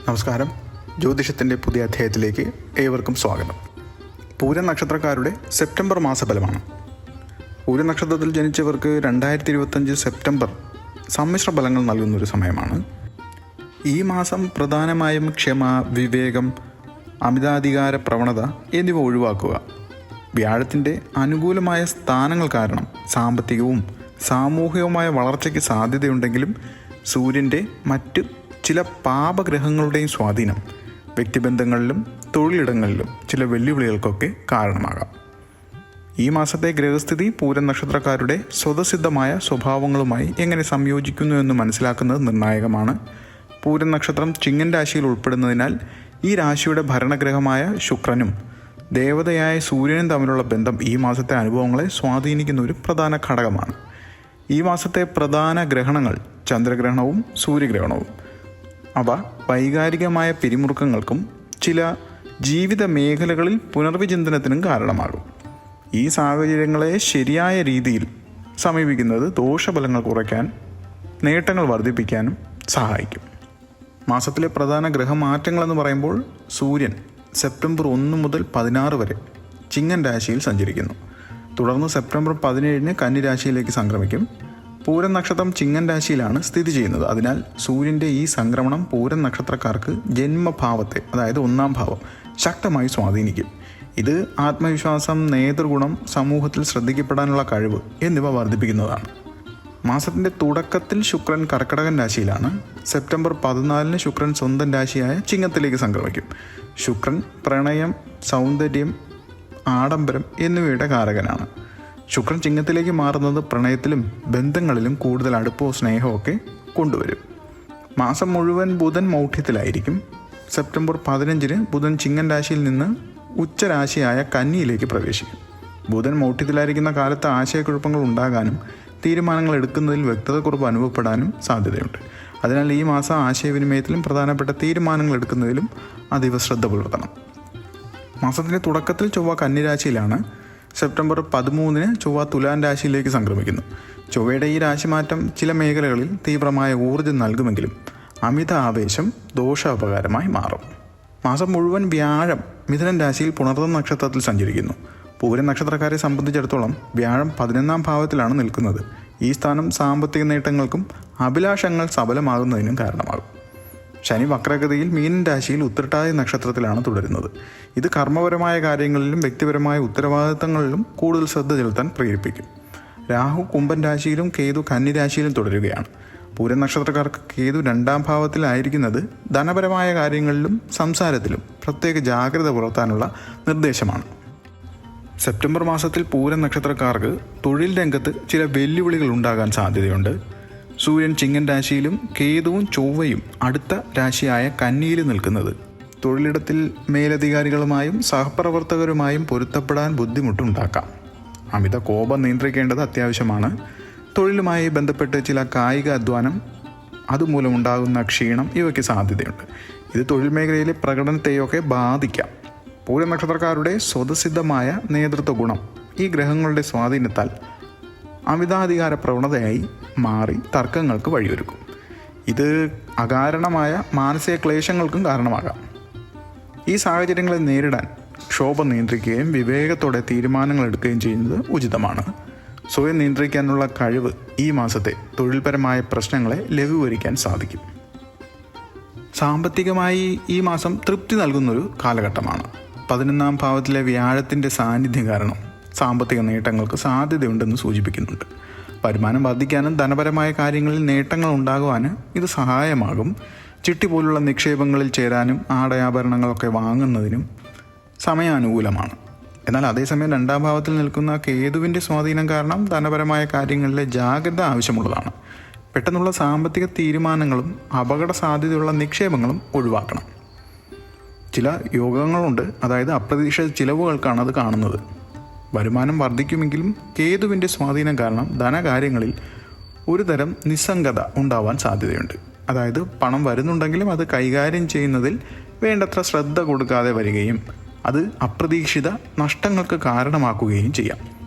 നമസ്കാരം. ജ്യോതിഷത്തിൻ്റെ പുതിയ അധ്യായത്തിലേക്ക് ഏവർക്കും സ്വാഗതം. പൂരം നക്ഷത്രക്കാരുടെ സെപ്റ്റംബർ മാസഫലമാണ്. പൂരം നക്ഷത്രത്തിൽ ജനിച്ചവർക്ക് 2025 സെപ്റ്റംബർ സമ്മിശ്ര ഫലങ്ങൾ നൽകുന്നൊരു സമയമാണ്. ഈ മാസം പ്രധാനമായും ക്ഷമ, വിവേകം, അമിതാധികാര പ്രവണത എന്നിവ ഒഴിവാക്കുക. വ്യാഴത്തിൻ്റെ അനുകൂലമായ സ്ഥാനങ്ങൾ കാരണം സാമ്പത്തികവും സാമൂഹികവുമായ വളർച്ചയ്ക്ക് സാധ്യതയുണ്ടെങ്കിലും സൂര്യൻ്റെ മറ്റ് ചില പാപഗ്രഹങ്ങളുടെയും സ്വാധീനം വ്യക്തിബന്ധങ്ങളിലും തൊഴിലിടങ്ങളിലും ചില വെല്ലുവിളികൾക്കൊക്കെ കാരണമാകാം. ഈ മാസത്തെ ഗ്രഹസ്ഥിതി പൂരം നക്ഷത്രക്കാരുടെ സ്വതസിദ്ധമായ സ്വഭാവങ്ങളുമായി എങ്ങനെ സംയോജിക്കുന്നു എന്ന് മനസ്സിലാക്കുന്നത് നിർണായകമാണ്. പൂരം നക്ഷത്രം ചിങ്ങൻ രാശിയിൽ ഉൾപ്പെടുന്നതിനാൽ ഈ രാശിയുടെ ഭരണഗ്രഹമായ ശുക്രനും ദേവതയായ സൂര്യനും തമ്മിലുള്ള ബന്ധം ഈ മാസത്തെ അനുഭവങ്ങളെ സ്വാധീനിക്കുന്ന ഒരു പ്രധാന ഘടകമാണ്. ഈ മാസത്തെ പ്രധാന ഗ്രഹണങ്ങൾ ചന്ദ്രഗ്രഹണവും സൂര്യഗ്രഹണവും. അവ വൈകാരികമായ പിരിമുറുക്കങ്ങൾക്കും ചില ജീവിത മേഖലകളിൽ പുനർവിചിന്തനത്തിനും കാരണമാകും. ഈ സാഹചര്യങ്ങളെ ശരിയായ രീതിയിൽ സമീപിക്കുന്നത് ദോഷഫലങ്ങൾ കുറയ്ക്കാൻ, നേട്ടങ്ങൾ വർദ്ധിപ്പിക്കാനും സഹായിക്കും. മാസത്തിലെ പ്രധാന ഗ്രഹമാറ്റങ്ങളെന്ന് പറയുമ്പോൾ സൂര്യൻ സെപ്റ്റംബർ 1 മുതൽ 16 വരെ ചിങ്ങൻ രാശിയിൽ സഞ്ചരിക്കുന്നു. തുടർന്ന് സെപ്റ്റംബർ 17 കന്നി രാശിയിലേക്ക് സംക്രമിക്കും. പൂരം നക്ഷത്രം ചിങ്ങൻ രാശിയിലാണ് സ്ഥിതി ചെയ്യുന്നത്. അതിനാൽ സൂര്യൻ്റെ ഈ സംക്രമണം പൂരം നക്ഷത്രക്കാർക്ക് ജന്മഭാവത്തെ, അതായത് 1-ാം ഭാവം, ശക്തമായി സ്വാധീനിക്കും. ഇത് ആത്മവിശ്വാസം, നേതൃഗുണം, സമൂഹത്തിൽ ശ്രദ്ധിക്കപ്പെടാനുള്ള കഴിവ് എന്നിവ വർദ്ധിപ്പിക്കുന്നതാണ്. മാസത്തിൻ്റെ തുടക്കത്തിൽ ശുക്രൻ കർക്കിടകൻ രാശിയിലാണ്. സെപ്റ്റംബർ 14 ശുക്രൻ സ്വന്തം രാശിയായ ചിങ്ങത്തിലേക്ക് സംക്രമിക്കും. ശുക്രൻ പ്രണയം, സൗന്ദര്യം, ആഡംബരം എന്നിവയുടെ കാരകനാണ്. ശുക്രൻ ചിങ്ങത്തിലേക്ക് മാറുന്നത് പ്രണയത്തിലും ബന്ധങ്ങളിലും കൂടുതൽ അടുപ്പമോ സ്നേഹമോ ഒക്കെ കൊണ്ടുവരും. മാസം മുഴുവൻ ബുധൻ മൗഢ്യത്തിലായിരിക്കും. സെപ്റ്റംബർ 15 ബുധൻ ചിങ്ങൻ രാശിയിൽ നിന്ന് ഉച്ചരാശിയായ കന്നിയിലേക്ക് പ്രവേശിക്കും. ബുധൻ മൗഢ്യത്തിലായിരിക്കുന്ന കാലത്ത് ആശയക്കുഴപ്പങ്ങൾ ഉണ്ടാകാനും തീരുമാനങ്ങൾ എടുക്കുന്നതിൽ വ്യക്തതക്കുറവ് അനുഭവപ്പെടാനും സാധ്യതയുണ്ട്. അതിനാൽ ഈ മാസം ആശയവിനിമയത്തിലും പ്രധാനപ്പെട്ട തീരുമാനങ്ങൾ എടുക്കുന്നതിലും അതീവ ശ്രദ്ധ പുലർത്തണം. മാസത്തിൻ്റെ തുടക്കത്തിൽ ചൊവ്വ കന്നിരാശിയിലാണ്. സെപ്റ്റംബർ 13 ചൊവ്വ തുലാൻ രാശിയിലേക്ക് സംക്രമിക്കുന്നു. ചൊവ്വയുടെ ഈ രാശിമാറ്റം ചില മേഖലകളിൽ തീവ്രമായ ഊർജ്ജം നൽകുമെങ്കിലും അമിത ആവേശം ദോഷോപകാരമായി മാറും. മാസം മുഴുവൻ വ്യാഴം മിഥുനൻ രാശിയിൽ പുണർന്ന നക്ഷത്രത്തിൽ സഞ്ചരിക്കുന്നു. പൂരം നക്ഷത്രക്കാരെ സംബന്ധിച്ചിടത്തോളം വ്യാഴം 11-ാം ഭാവത്തിലാണ് നിൽക്കുന്നത്. ഈ സ്ഥാനം സാമ്പത്തിക നേട്ടങ്ങൾക്കും അഭിലാഷങ്ങൾ സഫലമാകുന്നതിനും കാരണമാകും. ശനി വക്രഗതിയിൽ മീനൻ രാശിയിൽ ഉത്രട്ടാതി നക്ഷത്രത്തിലാണ് തുടരുന്നത്. ഇത് കർമ്മപരമായ കാര്യങ്ങളിലും വ്യക്തിപരമായ ഉത്തരവാദിത്തങ്ങളിലും കൂടുതൽ ശ്രദ്ധ ചെലുത്താൻ പ്രേരിപ്പിക്കും. രാഹു കുംഭൻ രാശിയിലും കേതു കന്നി രാശിയിലും തുടരുകയാണ്. പൂരം നക്ഷത്രക്കാർക്ക് കേതു 2-ാം ഭാവത്തിലായിരിക്കുന്നത് ധനപരമായ കാര്യങ്ങളിലും സംസാരത്തിലും പ്രത്യേക ജാഗ്രത പുലർത്താനുള്ള നിർദ്ദേശമാണ്. സെപ്റ്റംബർ മാസത്തിൽ പൂരം നക്ഷത്രക്കാർക്ക് തൊഴിൽ രംഗത്ത് ചില വെല്ലുവിളികൾ ഉണ്ടാകാൻ സാധ്യതയുണ്ട്. സൂര്യൻ ചിങ്ങൻ രാശിയിലും കേതുവും ചൊവ്വയും അടുത്ത രാശിയായ കന്നിയിലും നിൽക്കുന്നത് തൊഴിലിടത്തിൽ മേലധികാരികളുമായും സഹപ്രവർത്തകരുമായും പൊരുത്തപ്പെടാൻ ബുദ്ധിമുട്ടുണ്ടാക്കാം. അമിത കോപം നിയന്ത്രിക്കേണ്ടത് അത്യാവശ്യമാണ്. തൊഴിലുമായി ബന്ധപ്പെട്ട് ചില കായിക അധ്വാനം, അതുമൂലമുണ്ടാകുന്ന ക്ഷീണം ഇവയ്ക്ക് സാധ്യതയുണ്ട്. ഇത് തൊഴിൽ മേഖലയിലെ പ്രകടനത്തെയൊക്കെ ബാധിക്കാം. പൂരം നക്ഷത്രക്കാരുടെ സ്വതസിദ്ധമായ നേതൃത്വ ഗുണം ഈ ഗ്രഹങ്ങളുടെ സ്വാധീനത്താൽ അമിതാധികാര പ്രവണതയായി മാറി തർക്കങ്ങൾക്ക് വഴിയൊരുക്കും. ഇത് അകാരണമായ മാനസിക ക്ലേശങ്ങൾക്കും കാരണമാകാം. ഈ സാഹചര്യങ്ങളെ നേരിടാൻ ക്ഷോഭം നിയന്ത്രിക്കുകയും വിവേകത്തോടെ തീരുമാനങ്ങൾ എടുക്കുകയും ചെയ്യുന്നത് ഉചിതമാണ്. സ്വയം നിയന്ത്രിക്കാനുള്ള കഴിവ് ഈ മാസത്തെ തൊഴിൽപരമായ പ്രശ്നങ്ങളെ ലഘൂകരിക്കാൻ സാധിക്കും. സാമ്പത്തികമായി ഈ മാസം തൃപ്തി നൽകുന്നൊരു കാലഘട്ടമാണ്. 11-ാം ഭാവത്തിലെ വ്യാഴത്തിൻ്റെ സാന്നിധ്യം കാരണം സാമ്പത്തിക നേട്ടങ്ങൾക്ക് സാധ്യതയുണ്ടെന്ന് സൂചിപ്പിക്കുന്നുണ്ട്. വരുമാനം വർദ്ധിക്കാനും ധനപരമായ കാര്യങ്ങളിൽ നേട്ടങ്ങൾ ഉണ്ടാകുവാനും ഇത് സഹായമാകും. ചിട്ടി പോലുള്ള നിക്ഷേപങ്ങളിൽ ചേരാനും ആടയാഭരണങ്ങളൊക്കെ വാങ്ങുന്നതിനും സമയാനുകൂലമാണ്. എന്നാൽ അതേസമയം 2-ാം ഭാവത്തിൽ നിൽക്കുന്ന കേതുവിൻ്റെ സ്വാധീനം കാരണം ധനപരമായ കാര്യങ്ങളിലെ ജാഗ്രത ആവശ്യമുള്ളതാണ്. പെട്ടെന്നുള്ള സാമ്പത്തിക തീരുമാനങ്ങളും അപകട സാധ്യതയുള്ള നിക്ഷേപങ്ങളും ഒഴിവാക്കണം. ചില യോഗങ്ങളുണ്ട്, അതായത് അപ്രതീക്ഷിത ചിലവുകൾക്കാണ് അത് കാണുന്നത്. വരുമാനം വർദ്ധിക്കുമെങ്കിലും കേതുവിൻ്റെ സ്വാധീനം കാരണം ധനകാര്യങ്ങളിൽ ഒരുതരം നിസ്സംഗത ഉണ്ടാവാൻ സാധ്യതയുണ്ട്. അതായത് പണം വരുന്നുണ്ടെങ്കിലും അത് കൈകാര്യം ചെയ്യുന്നതിൽ വേണ്ടത്ര ശ്രദ്ധ കൊടുക്കാതെ വരികയും അത് അപ്രതീക്ഷിത നഷ്ടങ്ങൾക്ക് കാരണമാക്കുകയും ചെയ്യാം.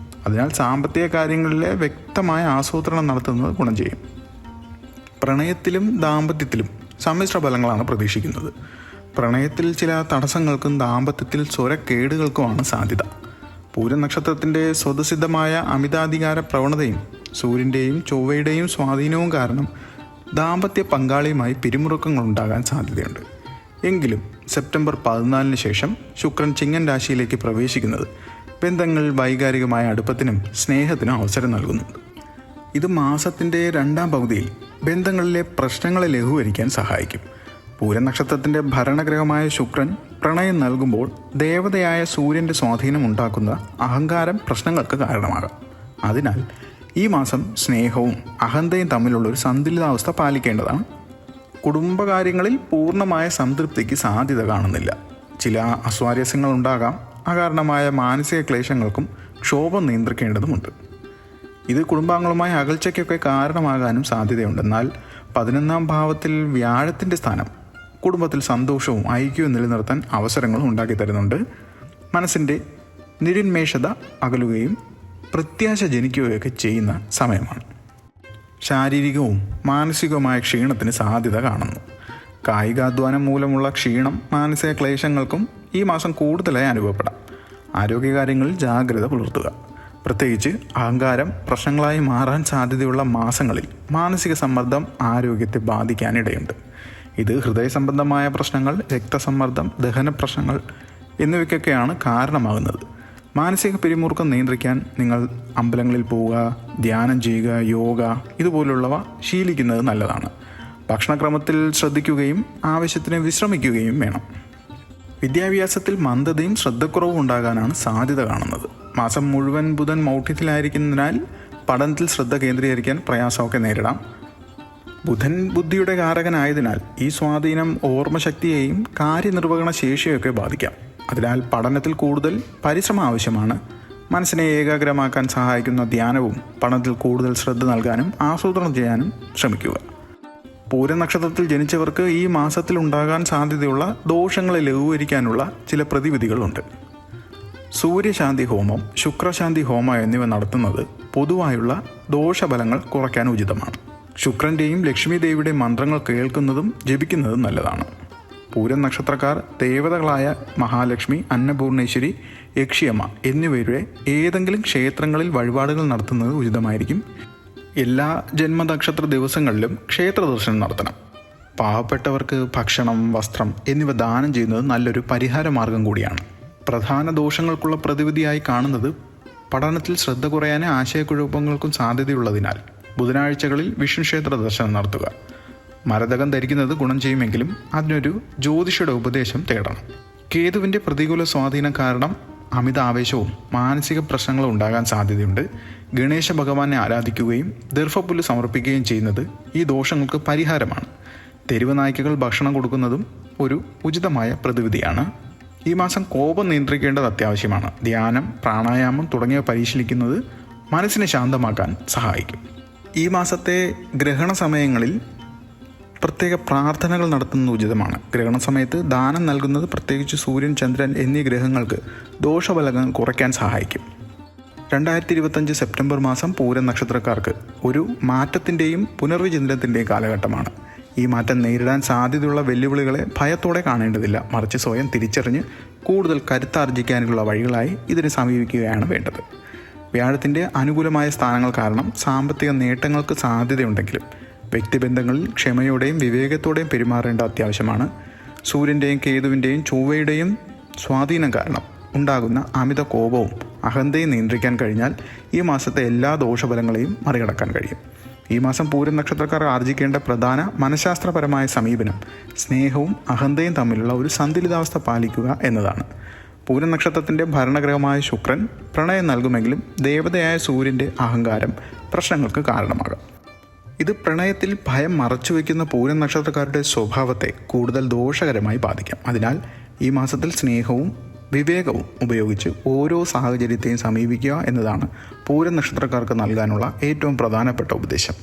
അതിനാൽ സാമ്പത്തിക കാര്യങ്ങളിലെ വ്യക്തമായ ആസൂത്രണം നടത്തുന്നത് ഗുണം ചെയ്യും. പ്രണയത്തിലും ദാമ്പത്യത്തിലും സമ്മിശ്ര ഫലങ്ങളാണ് പ്രതീക്ഷിക്കുന്നത്. പ്രണയത്തിൽ ചില തടസ്സങ്ങൾക്കും ദാമ്പത്യത്തിൽ സ്വരക്കേടുകൾക്കുമാണ് സാധ്യത. പൂരം നക്ഷത്രത്തിൻ്റെ സ്വതസിദ്ധമായ അമിതാധികാര പ്രവണതയും സൂര്യൻ്റെയും ചൊവ്വയുടെയും സ്വാധീനവും കാരണം ദാമ്പത്യ പങ്കാളിയുമായി പിരിമുറുക്കങ്ങൾ ഉണ്ടാകാൻ സാധ്യതയുണ്ട്. എങ്കിലും സെപ്റ്റംബർ 14 ശേഷം ശുക്രൻ ചിങ്ങൻ രാശിയിലേക്ക് പ്രവേശിക്കുന്നത് ബന്ധങ്ങൾ വൈകാരികമായ അടുപ്പത്തിനും സ്നേഹത്തിനും അവസരം നൽകുന്നുണ്ട്. ഇത് മാസത്തിൻ്റെ രണ്ടാം പകുതിയിൽ ബന്ധങ്ങളിലെ പ്രശ്നങ്ങളെ ലഘൂകരിക്കാൻ സഹായിക്കും. പൂരം നക്ഷത്രത്തിൻ്റെ ഭരണഗ്രഹമായ ശുക്രൻ പ്രണയം നൽകുമ്പോൾ ദേവതയായ സൂര്യൻ്റെ സ്വാധീനം ഉണ്ടാക്കുന്ന അഹങ്കാരം പ്രശ്നങ്ങൾക്ക് കാരണമാകാം. അതിനാൽ ഈ മാസം സ്നേഹവും അഹന്തയും തമ്മിലുള്ള ഒരു സന്തുലിതാവസ്ഥ പാലിക്കേണ്ടതാണ്. കുടുംബകാര്യങ്ങളിൽ പൂർണ്ണമായ സംതൃപ്തിക്ക് സാധ്യത കാണുന്നില്ല. ചില അസ്വാരസ്യങ്ങൾ ഉണ്ടാകാം. അകാരണമായ മാനസിക ക്ലേശങ്ങൾക്കും ക്ഷോഭം നിയന്ത്രിക്കേണ്ടതുമുണ്ട്. ഇത് കുടുംബാംഗങ്ങളുമായി അകൽച്ചയ്ക്കൊക്കെ കാരണമാകാനും സാധ്യതയുണ്ട്. എന്നാൽ 11ാം ഭാവത്തിൽ വ്യാഴത്തിൻ്റെ സ്ഥാനം കുടുംബത്തിൽ സന്തോഷവും ഐക്യവും നിലനിർത്താൻ അവസരങ്ങളും ഉണ്ടാക്കി തരുന്നുണ്ട്. മനസ്സിൻ്റെ നിരുന്മേഷത അകലുകയും പ്രത്യാശ ജനിക്കുകയൊക്കെ ചെയ്യുന്ന സമയമാണ്. ശാരീരികവും മാനസികവുമായ ക്ഷീണത്തിന് സാധ്യത കാണുന്നു. കായികാധ്വാനം മൂലമുള്ള ക്ഷീണം മാനസിക ക്ലേശങ്ങൾക്കും ഈ മാസം കൂടുതലായി അനുഭവപ്പെടാം. ആരോഗ്യകാര്യങ്ങളിൽ ജാഗ്രത പുലർത്തുക. പ്രത്യേകിച്ച് അഹങ്കാരം പ്രശ്നങ്ങളായി മാറാൻ സാധ്യതയുള്ള മാസങ്ങളിൽ മാനസിക സമ്മർദ്ദം ആരോഗ്യത്തെ ബാധിക്കാനിടയുണ്ട്. ഇത് ഹൃദയ സംബന്ധമായ പ്രശ്നങ്ങൾ, രക്തസമ്മർദ്ദം, ദഹന പ്രശ്നങ്ങൾ എന്നിവയ്ക്കൊക്കെയാണ് കാരണമാകുന്നത്. മാനസിക പിരിമുറുക്കം നിയന്ത്രിക്കാൻ നിങ്ങൾ അമ്പലങ്ങളിൽ പോവുക, ധ്യാനം ചെയ്യുക, യോഗ ഇതുപോലുള്ളവ ശീലിക്കുന്നത് നല്ലതാണ്. ഭക്ഷണക്രമത്തിൽ ശ്രദ്ധിക്കുകയും ആവശ്യത്തിന് വിശ്രമിക്കുകയും വേണം. വിദ്യാഭ്യാസത്തിൽ മന്ദതയും ശ്രദ്ധക്കുറവും ഉണ്ടാകാനാണ് സാധ്യത കാണുന്നത്. മാസം മുഴുവൻ ബുധൻ മൗഢ്യത്തിലായിരിക്കുന്നതിനാൽ പഠനത്തിൽ ശ്രദ്ധ കേന്ദ്രീകരിക്കാൻ പ്രയാസമൊക്കെ നേരിടാം. ബുധൻ ബുദ്ധിയുടെ കാരകനായതിനാൽ ഈ സ്വാധീനം ഓർമ്മശക്തിയെയും കാര്യനിർവഹണ ശേഷിയൊക്കെ ബാധിക്കാം. അതിനാൽ പഠനത്തിൽ കൂടുതൽ പരിശ്രമം ആവശ്യമാണ്. മനസ്സിനെ ഏകാഗ്രമാക്കാൻ സഹായിക്കുന്ന ധ്യാനവും പഠനത്തിൽ കൂടുതൽ ശ്രദ്ധ നൽകാനും ആസൂത്രണം ചെയ്യാനും ശ്രമിക്കുക. പൂരം നക്ഷത്രത്തിൽ ജനിച്ചവർക്ക് ഈ മാസത്തിൽ ഉണ്ടാകാൻ സാധ്യതയുള്ള ദോഷങ്ങളെ ലഘൂകരിക്കാനുള്ള ചില പ്രതിവിധികളുണ്ട്. സൂര്യശാന്തി ഹോമം, ശുക്രശാന്തി ഹോമം എന്നിവ നടത്തുന്നത് പൊതുവായുള്ള ദോഷഫലങ്ങൾ കുറയ്ക്കാൻ ഉചിതമാണ്. ശുക്രൻ്റെയും ലക്ഷ്മി ദേവിയുടെയും മന്ത്രങ്ങൾ കേൾക്കുന്നതും ജപിക്കുന്നതും നല്ലതാണ്. പൂരം നക്ഷത്രക്കാർ ദേവതകളായ മഹാലക്ഷ്മി, അന്നപൂർണേശ്വരി, യക്ഷിയമ്മ എന്നിവരുടെ ഏതെങ്കിലും ക്ഷേത്രങ്ങളിൽ വഴിപാടുകൾ നടത്തുന്നത് ഉചിതമായിരിക്കും. എല്ലാ ജന്മനക്ഷത്ര ദിവസങ്ങളിലും ക്ഷേത്ര ദർശനം നടത്തണം. പാവപ്പെട്ടവർക്ക് ഭക്ഷണം, വസ്ത്രം എന്നിവ ദാനം ചെയ്യുന്നത് നല്ലൊരു പരിഹാര മാർഗം കൂടിയാണ്. പ്രധാന ദോഷങ്ങൾക്കുള്ള പ്രതിവിധിയായി കാണുന്നത് പഠനത്തിൽ ശ്രദ്ധ കുറയാനും ആശയക്കുഴപ്പങ്ങൾക്കും സാധ്യതയുള്ളതിനാൽ ബുധനാഴ്ചകളിൽ വിഷ്ണു ക്ഷേത്ര ദർശനം നടത്തുക. മരതകം ധരിക്കുന്നത് ഗുണം ചെയ്യുമെങ്കിലും അതിനൊരു ജ്യോതിഷിയുടെ ഉപദേശം തേടണം. കേതുവിൻ്റെ പ്രതികൂല സ്വാധീനം കാരണം അമിത ആവേശവും മാനസിക പ്രശ്നങ്ങളും ഉണ്ടാകാൻ സാധ്യതയുണ്ട്. ഗണേശ ഭഗവാനെ ആരാധിക്കുകയും ദർഭപ്പുല്ല് സമർപ്പിക്കുകയും ചെയ്യുന്നത് ഈ ദോഷങ്ങൾക്ക് പരിഹാരമാണ്. തെരുവ് നായ്ക്കകൾ ഭക്ഷണം കൊടുക്കുന്നതും ഒരു ഉചിതമായ പ്രതിവിധിയാണ്. ഈ മാസം കോപം നിയന്ത്രിക്കേണ്ടത് അത്യാവശ്യമാണ്. ധ്യാനം, പ്രാണായാമം തുടങ്ങിയവ പരിശീലിക്കുന്നത് മനസ്സിനെ ശാന്തമാക്കാൻ സഹായിക്കും. ഈ മാസത്തെ ഗ്രഹണ സമയങ്ങളിൽ പ്രത്യേക പ്രാർത്ഥനകൾ നടത്തുന്നത് ഉചിതമാണ്. ഗ്രഹണ സമയത്ത് ദാനം നൽകുന്നത് പ്രത്യേകിച്ച് സൂര്യൻ, ചന്ദ്രൻ എന്നീ ഗ്രഹങ്ങൾക്ക് ദോഷഫലങ്ങൾ കുറയ്ക്കാൻ സഹായിക്കും. 2025 സെപ്റ്റംബർ മാസം പൂരം നക്ഷത്രക്കാർക്ക് ഒരു മാറ്റത്തിൻ്റെയും പുനർവിചിന്തനത്തിൻ്റെയും കാലഘട്ടമാണ്. ഈ മാറ്റം നേരിടാൻ സാധ്യതയുള്ള വെല്ലുവിളികളെ ഭയത്തോടെ കാണേണ്ടതില്ല. മറിച്ച് സ്വയം തിരിച്ചറിഞ്ഞ് കൂടുതൽ കരുത്താർജിക്കാനുള്ള വഴികളായി ഇതിനെ സമീപിക്കുകയാണ് വേണ്ടത്. വ്യാഴത്തിൻ്റെ അനുകൂലമായ സ്ഥാനങ്ങൾ കാരണം സാമ്പത്തിക നേട്ടങ്ങൾക്ക് സാധ്യതയുണ്ടെങ്കിലും വ്യക്തിബന്ധങ്ങളിൽ ക്ഷമയോടെയും വിവേകത്തോടെയും പെരുമാറേണ്ട അത്യാവശ്യമാണ്. സൂര്യൻ്റെയും കേതുവിൻ്റെയും ചൊവ്വയുടെയും സ്വാധീനം കാരണം ഉണ്ടാകുന്ന അമിത കോപവും അഹന്തയും നിയന്ത്രിക്കാൻ കഴിഞ്ഞാൽ ഈ മാസത്തെ എല്ലാ ദോഷഫലങ്ങളെയും മറികടക്കാൻ കഴിയും. ഈ മാസം പൂരം നക്ഷത്രക്കാർ ആർജിക്കേണ്ട പ്രധാന മനഃശാസ്ത്രപരമായ സമീപനം സ്നേഹവും അഹന്തയും തമ്മിലുള്ള ഒരു സന്തുലിതാവസ്ഥ പാലിക്കുക എന്നതാണ്. പൂരം നക്ഷത്രത്തിൻ്റെ ഭരണഗ്രഹമായ ശുക്രൻ പ്രണയം നൽകുമെങ്കിലും ദേവതയായ സൂര്യൻ്റെ അഹങ്കാരം പ്രശ്നങ്ങൾക്ക് കാരണമാകാം. ഇത് പ്രണയത്തിൽ ഭയം മറച്ചുവെക്കുന്ന പൂരം നക്ഷത്രക്കാരുടെ സ്വഭാവത്തെ കൂടുതൽ ദോഷകരമായി ബാധിക്കാം. അതിനാൽ ഈ മാസത്തിൽ സ്നേഹവും വിവേകവും ഉപയോഗിച്ച് ഓരോ സാഹചര്യത്തെയും സമീപിക്കുക എന്നതാണ് പൂരം നക്ഷത്രക്കാർക്ക് നൽകാനുള്ള ഏറ്റവും പ്രധാനപ്പെട്ട ഉപദേശം.